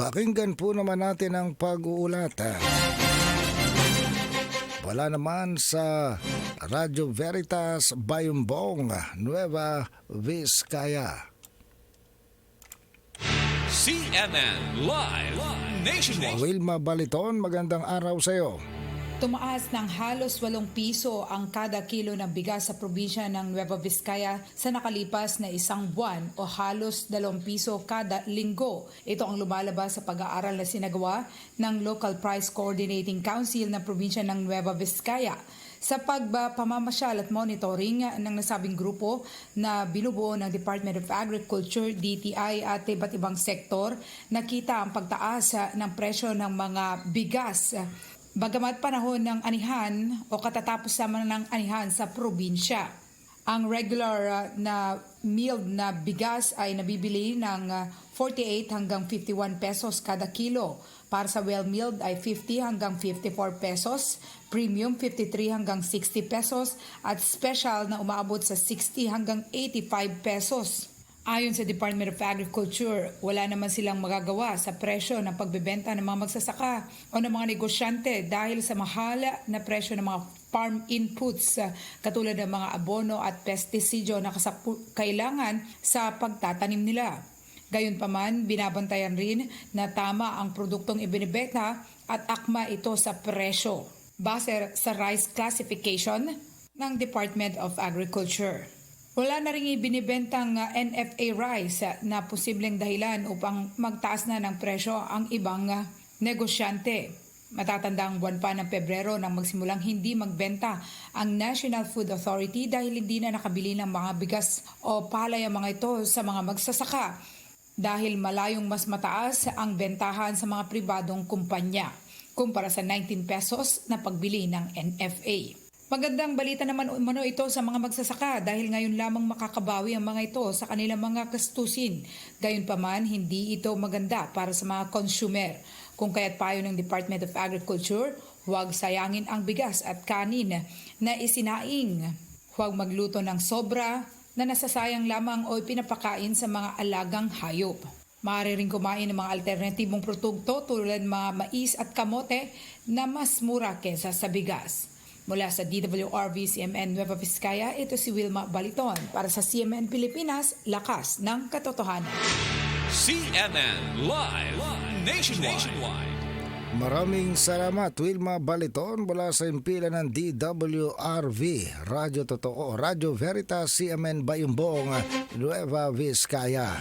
Pakinggan po naman natin ang pag-uulat. Wala naman sa Radyo Veritas Bayumbong, Nueva Vizcaya. CNN Live Nationwide. Wilma Baliton, magandang araw sa iyo. Tumaas ng halos 8 piso ang kada kilo ng bigas sa probinsya ng Nueva Vizcaya sa nakalipas na isang buwan o halos 2 piso kada linggo. Ito ang lumalabas sa pag-aaral na sinagawa ng Local Price Coordinating Council ng probinsya ng Nueva Vizcaya. Sa pagpamamasyal at monitoring ng nasabing grupo na binubuo ng Department of Agriculture, DTI at iba't ibang sektor, nakita ang pagtaas ng presyo ng mga bigas. Bagamat panahon ng anihan o katatapos naman ng anihan sa probinsya. Ang regular na milled na bigas ay nabibili ng 48 hanggang 51 pesos kada kilo. Para sa well-milled ay 50 hanggang 54 pesos, premium 53 hanggang 60 pesos at special na umaabot sa 60 hanggang 85 pesos. Ayon sa Department of Agriculture, wala naman silang magagawa sa presyo ng pagbebenta ng mga magsasaka o ng mga negosyante dahil sa mahal na presyo ng mga farm inputs katulad ng mga abono at pestisidyo na kailangan sa pagtatanim nila. Gayunpaman, binabantayan rin na tama ang produktong ibinebenta at akma ito sa presyo base sa rice classification ng Department of Agriculture. Wala na rin ibinibentang NFA rice na posibleng dahilan upang magtaas na ng presyo ang ibang negosyante. Matatanda ang buwan pa ng Pebrero nang magsimulang hindi magbenta ang National Food Authority dahil hindi na nakabili ng mga bigas o palay ang mga ito sa mga magsasaka dahil malayong mas mataas ang bentahan sa mga pribadong kumpanya kumpara sa 19 pesos na pagbili ng NFA. Magandang balita naman umano ito sa mga magsasaka dahil ngayon lamang makakabawi ang mga ito sa kanilang mga gastusin. Gayunpaman, hindi ito maganda para sa mga consumer. Kung kaya't payo ng Department of Agriculture, huwag sayangin ang bigas at kanin na isinaing. Huwag magluto ng sobra na nasasayang lamang o pinapakain sa mga alagang hayop. Maaari rin kumain ng mga alternatibong produkto tulad ng mga mais at kamote na mas mura kesa sa bigas. Mula sa DWRV CMN Nueva Vizcaya, ito si Wilma Baliton para sa CMN Pilipinas, Lakas ng Katotohanan. CNN Live Nationwide. Maraming salamat Wilma Baliton mula sa impila ng DWRV, Radyo Totoo, Radyo Veritas CMN Bayumbong, Nueva Vizcaya.